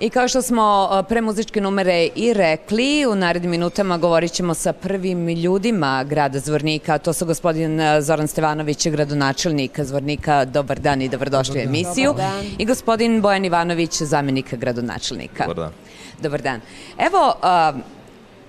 I kao što smo pre muzičke numere i rekli, u narednim minutama govorit ćemo sa prvim ljudima grada Zvornika. To su gospodin Zoran Stevanović, gradonačelnik Zvornika. Dobar dan i dobrodošli u emisiju. I gospodin Bojan Ivanović, zamjenik gradonačelnika. Dobar dan. Dobar dan. Evo,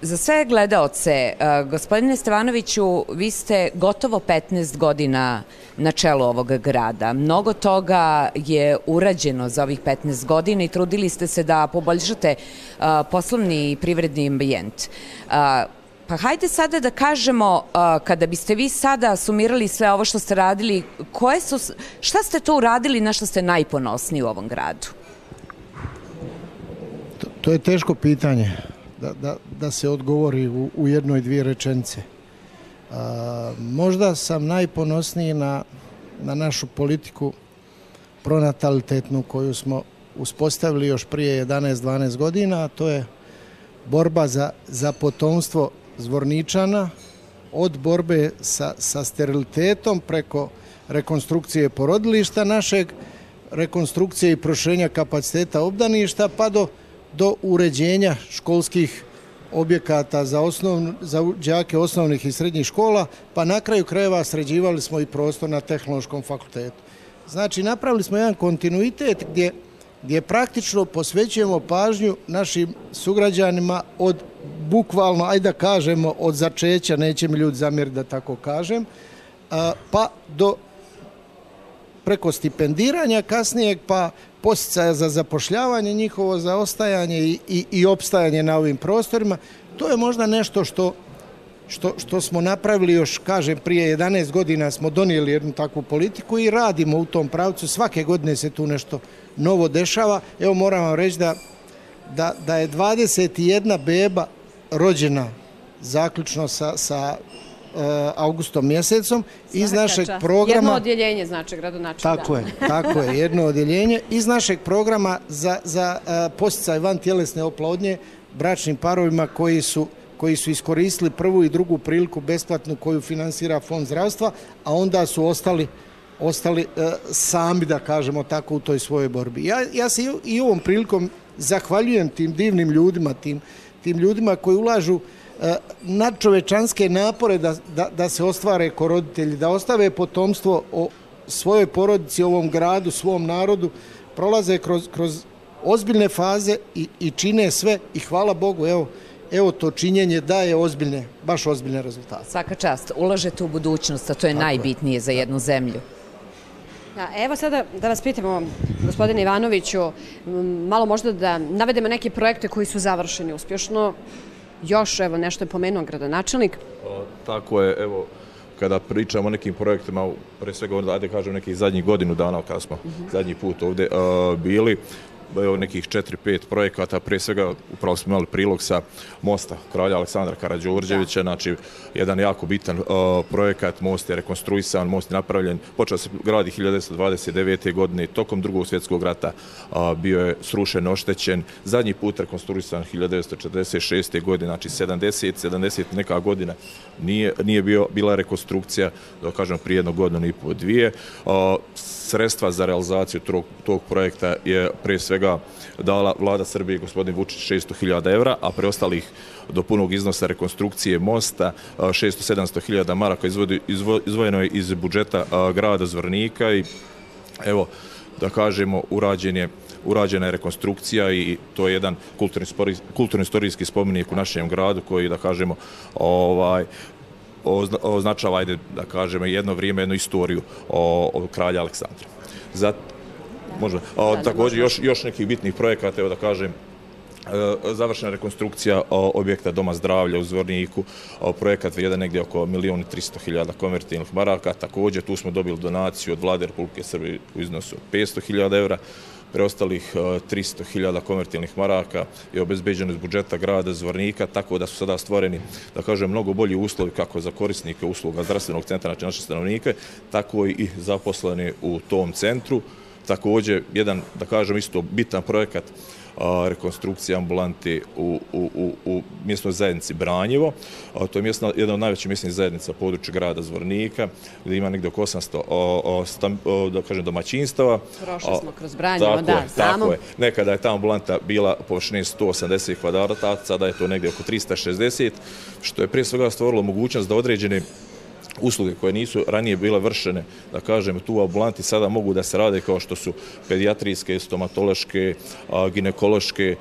za sve gledaoce, gospodine Stevanoviću, vi ste gotovo 15 godina na čelu ovog grada. Mnogo toga je urađeno za ovih 15 godina i trudili ste se da poboljšate poslovni i privredni ambijent. Pa hajde sada da kažemo, kada biste vi sada sumirali sve ovo što ste radili, šta ste to uradili na što ste najponosniji u ovom gradu? To je teško pitanje. Da se odgovori u jednoj, dvije rečenice. Možda sam najponosniji na našu politiku pronatalitetnu koju smo uspostavili još prije 11-12 godina, a to je borba za potomstvo Zvorničana, od borbe sa sterilitetom preko rekonstrukcije porodilišta našeg, rekonstrukcije i proširenja kapaciteta obdaništa, pa do uređenja školskih objekata za đake osnovnih i srednjih škola, pa na kraju krajeva sređivali smo i prostor na Tehnološkom fakultetu. Znači, napravili smo jedan kontinuitet gdje praktično posvećujemo pažnju našim sugrađanima od bukvalno, ajde da kažemo, od začeća, neće mi ljudi zamjeriti da tako kažem, pa do preko stipendiranja kasnijeg, pa posticaja za zapošljavanje njihovo, za ostajanje i opstajanje na ovim prostorima. To je možda nešto što smo napravili još, kažem, prije 11 godina smo donijeli jednu takvu politiku i radimo u tom pravcu. Svake godine se tu nešto novo dešava. Evo, moram vam reći da je 21 beba rođena zaključno sa augustom mjesecom iz našeg programa. Jedno odjeljenje, znači, gradonačelnika. Tako je, jedno odjeljenje iz našeg programa za posticaj vantjelesne oplodnje bračnim parovima koji su iskoristili prvu i drugu priliku besplatnu koju finansira Fond zdravstva, a onda su ostali sami, da kažemo tako, u toj svojoj borbi. Ja se i ovom prilikom zahvaljujem tim divnim ljudima, tim ljudima koji ulažu nadčovečanske napore da se ostvare ko roditelji, da ostave potomstvo o svojoj porodici, ovom gradu, svom narodu, prolaze kroz ozbiljne faze i čine sve i hvala Bogu, evo to činjenje daje baš ozbiljne rezultate. Svaka čast, ulažete u budućnost, a to je najbitnije za jednu zemlju. Evo sada da vas pitamo, gospodine Ivanoviću, malo možda da navedemo neke projekte koji su završeni uspješno. Još, evo, nešto je pomenuo gradonačelnik. Tako je, evo, kada pričamo o nekim projektima, pre svega, ajde kažem, nekih zadnjih godinu dana, kada smo zadnji put ovdje bili, evo nekih 4-5 projekata, pre svega upravo smo imali prilog sa mosta kralja Aleksandra Karađorđevića, znači jedan jako bitan projekat, most je rekonstruisan, most je napravljen, počeo se gradi 1929. godine, tokom Drugog svjetskog rata bio je srušen, oštećen, zadnji put rekonstruisan 1946. godine, znači 70 neka godina nije bila rekonstrukcija, da kažem prije jednog godinu i po dvije. Sredstva za realizaciju tog projekta je pre svega dala vlada Srbije, gospodin Vučić, 600.000 evra, a preostalih do punog iznosa rekonstrukcije mosta 600-700.000 maraka izdvojeno je iz budžeta grada Zvornika i evo, da kažemo, urađena je rekonstrukcija i to je jedan kulturno-istorijski spomenik u našem gradu koji, da kažemo, označava, ajde da kažemo, jedno vrijeme, jednu istoriju o kralja Aleksandra. Također još nekih bitnih projekata, evo da kažem, završena rekonstrukcija objekta Doma zdravlja u Zvorniku, projekat vrijedan negdje oko 1.300.000 konvertibilnih maraka, također tu smo dobili donaciju od vlade Republike Srbije u iznosu 500.000 evra, preostalih 300.000 konvertibilnih maraka je obezbeđeno iz budžeta grada Zvornika, tako da su sada stvoreni, da kažem, mnogo bolji uslovi kako za korisnike usluga zdravstvenog centra, znači naše stanovnike, tako i zaposleni u tom centru. Također, jedan, da kažem, isto bitan projekat rekonstrukcije ambulante u mjesnoj zajednici Branjevo. To je jedna od najvećih mjesnih zajednica područja grada Zvornika, gdje ima negdje oko 800 da kažem, domaćinstava. Prošli smo kroz Branjevo, da, znamo. Tako je. Nekada je ta ambulanta bila površine 180 kvadrata, sada je to negdje oko 360, što je prije svega stvorilo mogućnost da određene usluge koje nisu ranije bile vršene, da kažem, tu u ambulanti sada mogu da se rade kao što su pedijatrijske, stomatološke, ginekološke,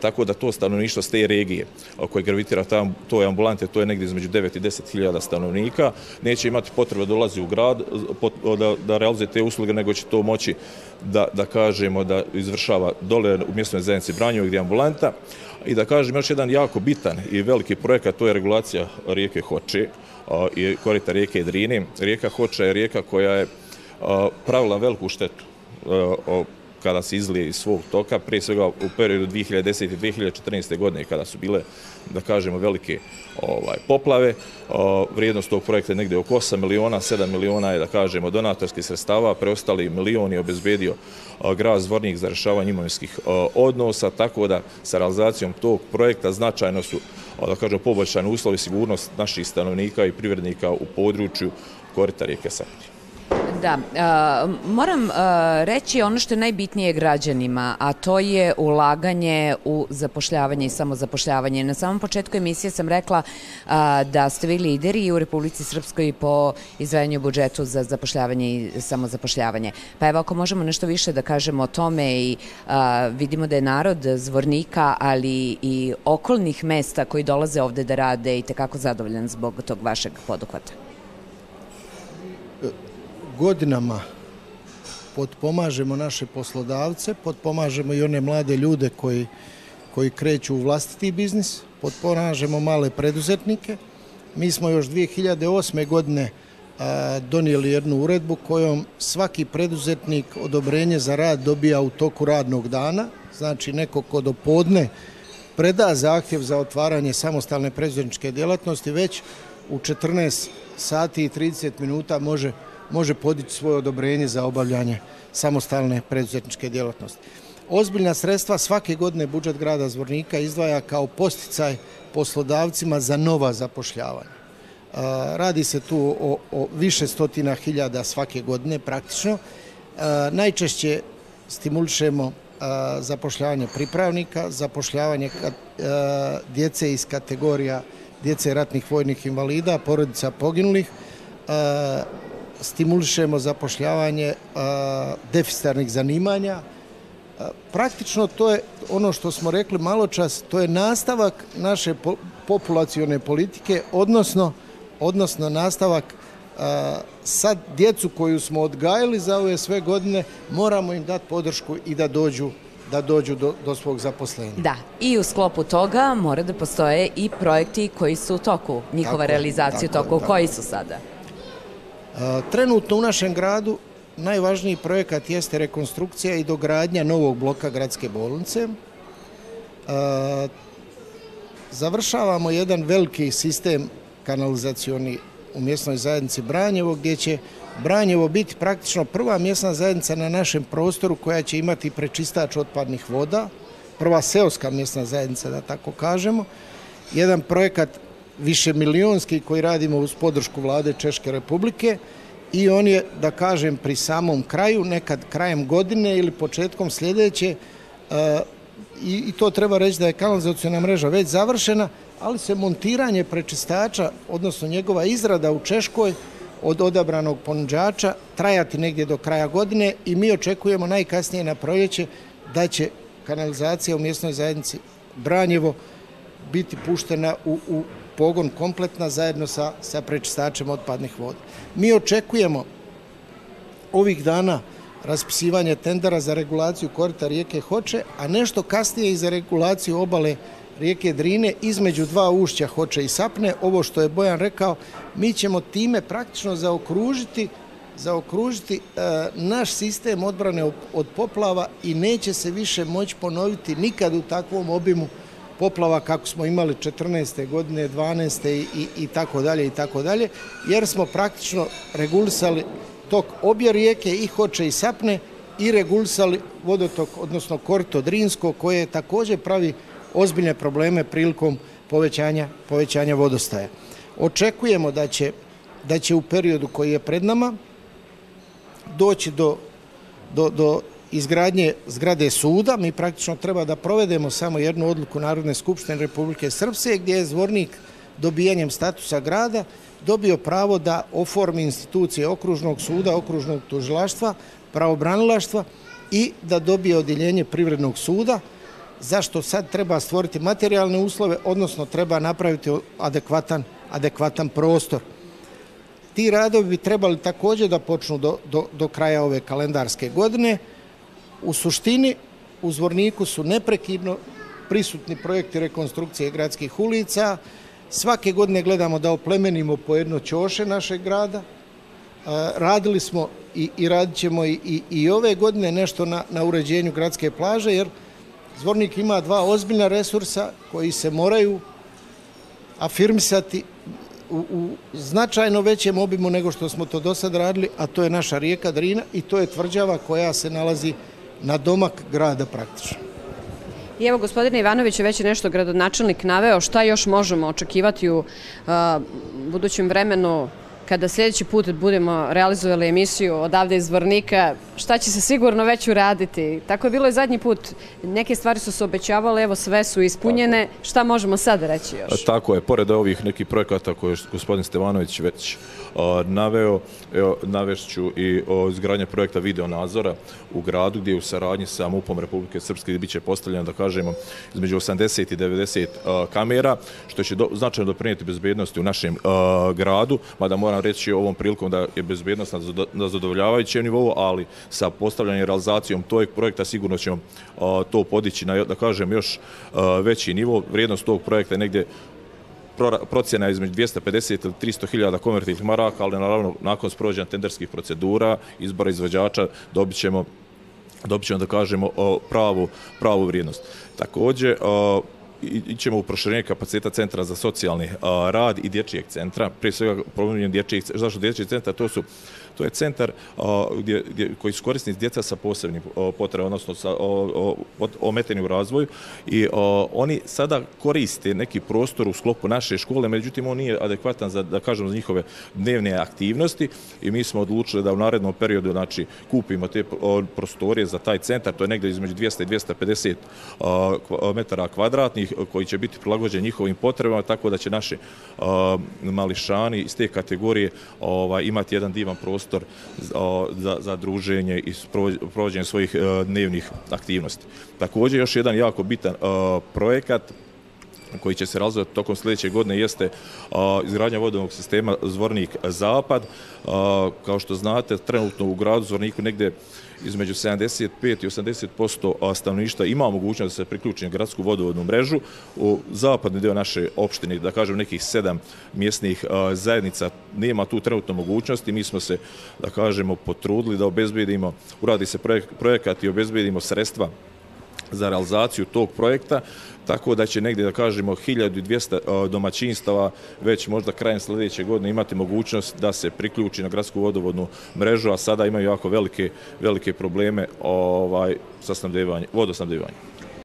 tako da to stanovništvo s te regije koje gravitira toj ambulante, to je negdje između 9 i 10 hiljada stanovnika, neće imati potrebe da dolazi u grad da realizuje te usluge, nego će to moći da kažemo da izvršava dole u mjesnoj zajednici Branjevo gdje je ambulanta. I da kažem još jedan jako bitan i veliki projekat, to je regulacija rijeke Hoče i korita rijeke Drine. Rijeka Hoča je rijeka koja je pravila veliku štetu kada se izlije iz svog toka, prije svega u periodu 2010. i 2014. godine kada su bile, da kažemo, velike poplave. Vrijednost tog projekta je negdje oko 8 miliona, 7 miliona je, da kažemo, donatorskih sredstava, preostali milion je obezbedio grad Zvornik za rješavanje imovinskih odnosa, tako da sa realizacijom tog projekta značajno su, da kažemo, poboljšani uslovi sigurnost naših stanovnika i privrednika u području korita rijeke Sapni. Da, moram reći ono što je najbitnije građanima, a to je ulaganje u zapošljavanje i samozapošljavanje. Na samom početku emisije sam rekla da ste vi lideri u Republici Srpskoj po izdvajanju budžetu za zapošljavanje i samozapošljavanje. Pa evo, ako možemo nešto više da kažemo o tome i vidimo da je narod Zvornika, ali i okolnih mesta koji dolaze ovde da rade i tekako zadovoljan zbog tog vašeg poduhvata. Godinama potpomažemo naše poslodavce, potpomažemo i one mlade ljude koji kreću u vlastiti biznis, potpomažemo male preduzetnike. Mi smo još 2008. godine donijeli jednu uredbu kojom svaki preduzetnik odobrenje za rad dobija u toku radnog dana, znači neko ko do podne preda zahtjev za otvaranje samostalne preduzetničke djelatnosti, već u 14 sati i 30 minuta može podići svoje odobrenje za obavljanje samostalne preduzetničke djelatnosti. Ozbiljna sredstva svake godine budžet grada Zvornika izdvaja kao posticaj poslodavcima za nova zapošljavanja. Radi se tu o više stotina hiljada svake godine praktično. Najčešće stimulišemo zapošljavanje pripravnika, zapošljavanje djece iz kategorija djece ratnih vojnih invalida, porodica poginulih, stimulišemo zapošljavanje deficitarnih zanimanja. Praktično to je ono što smo rekli malo čas, to je nastavak naše populacione politike, odnosno nastavak sad djecu koju smo odgajali za ove sve godine, moramo im dati podršku i da dođu do svog zaposlenja. Da, i u sklopu toga mora da postoje i projekti koji su u toku, njihova realizacija u toku. Koji su sada? Trenutno u našem gradu najvažniji projekat jeste rekonstrukcija i dogradnja novog bloka gradske bolnice. Završavamo jedan veliki sistem kanalizacioni u mjesnoj zajednici Branjevo, gdje će Branjevo biti praktično prva mjesna zajednica na našem prostoru koja će imati prečistač otpadnih voda, prva seoska mjesna zajednica, da tako kažemo. Jedan projekat višemilionski koji radimo uz podršku vlade Češke Republike i on je, da kažem, pri samom kraju, nekad krajem godine ili početkom sljedeće, i to treba reći da je kanalizaciona mreža već završena, ali se montiranje prečistača, odnosno njegova izrada u Češkoj od odabranog ponuđača trajati negdje do kraja godine i mi očekujemo najkasnije na proljeće da će kanalizacija u mjesnoj zajednici Branjevo biti puštena u pogon kompletna zajedno sa prečistačem otpadnih voda. Mi očekujemo ovih dana raspisivanje tendera za regulaciju korita rijeke Hoče, a nešto kasnije i za regulaciju obale rijeke Drine između dva ušća Hoče i Sapne. Ovo što je Bojan rekao, mi ćemo time praktično zaokružiti naš sistem odbrane od poplava i neće se više moći ponoviti nikad u takvom obimu poplava kako smo imali 14. godine, 12. i tako dalje, jer smo praktično regulisali tok obje rijeke i Hoče i Sapne i regulisali vodotok, odnosno korito Drinsko, koje također pravi ozbiljne probleme prilikom povećanja vodostaja. Očekujemo da će u periodu koji je pred nama doći do izgradnje zgrade suda. Mi praktično treba da provedemo samo jednu odluku Narodne skupštine Republike Srpske, gdje je Zvornik dobijanjem statusa grada dobio pravo da oformi institucije okružnog suda, okružnog tužilaštva, pravobranilaštva i da dobije odjeljenje privrednog suda, zašto sad treba stvoriti materijalne uslove, odnosno treba napraviti adekvatan prostor. Ti radovi bi trebali također da počnu do kraja ove kalendarske godine. U suštini, u Zvorniku su neprekidno prisutni projekti rekonstrukcije gradskih ulica. Svake godine gledamo da oplemenimo po jedno ćoše našeg grada. Radili smo i radit ćemo i ove godine nešto na uređenju gradske plaže, jer Zvornik ima dva ozbiljna resursa koji se moraju afirmisati u značajno većem obimu nego što smo to do sad radili, a to je naša rijeka Drina i to je tvrđava koja se nalazi na domak grada praktično. I evo, gospodine Ivanoviću, već je nešto gradonačelnik naveo, šta još možemo očekivati u budućem vremenu kada sljedeći put budemo realizovali emisiju odavde iz Zvornika, šta će se sigurno već uraditi? Tako je bilo i zadnji put. Neke stvari su se obećavale, evo sve su ispunjene. Šta možemo sad reći još? Tako je, pored ovih nekih projekata koje je gospodin Stevanović već naveo, navešću i izgradnje projekta videonadzora u gradu, gdje je u saradnji sa MUP-om Republike Srpske gdje biće postavljeno, da kažemo, između 80 i 90 kamera, što će značajno doprinijeti bezbednosti u našem gradu, mada moram reći ovom prilikom da je bezbednost na zadovoljavajućem nivou, ali sa postavljanjem i realizacijom tog projekta sigurno ćemo to podići na, da kažem, još veći nivo. Vrijednost tog projekta je negdje procjena između 250 ili 300 hiljada konvertibilnih maraka, ali naravno nakon sprovođenja tenderskih procedura, izbora izvođača, dobit ćemo, da kažemo, pravu vrijednost. Također, ićemo u proširenje kapaciteta Centra za socijalni rad i dječjeg centra. Prije svega, zašto dječji centar? To je centar koji su korisnici djeca sa posebnim potrebama, odnosno sa ometenim u razvoju, i oni sada koriste neki prostor u sklopu naše škole, međutim on nije adekvatan za, da kažem, za njihove dnevne aktivnosti i mi smo odlučili da u narednom periodu, znači, kupimo te prostorije za taj centar. To je negdje između 200 i 250 metara kvadratnih koji će biti prilagođeni njihovim potrebama, tako da će naši mališani iz te kategorije imati jedan divan prostor za druženje i provođenje svojih dnevnih aktivnosti. Također, još jedan jako bitan projekat koji će se razvijati tokom sljedeće godine jeste izgradnja vodovnog sistema Zvornik Zapad. Kao što znate, trenutno u gradu Zvorniku negdje između 75 i 80% stanovništva ima mogućnost da se priključi na gradsku vodovodnu mrežu. U zapadni dio naše opštine, da kažem nekih 7 mjesnih zajednica, nema tu trenutno mogućnosti. Mi smo se, da kažemo, potrudili da obezbedimo, uradi se projekat i obezbedimo sredstva za realizaciju tog projekta, tako da će negdje, da kažemo, 1200 domaćinstava već možda krajem sljedeće godine imati mogućnost da se priključi na gradsku vodovodnu mrežu, a sada imaju jako velike probleme sa vodosnabdevanjem.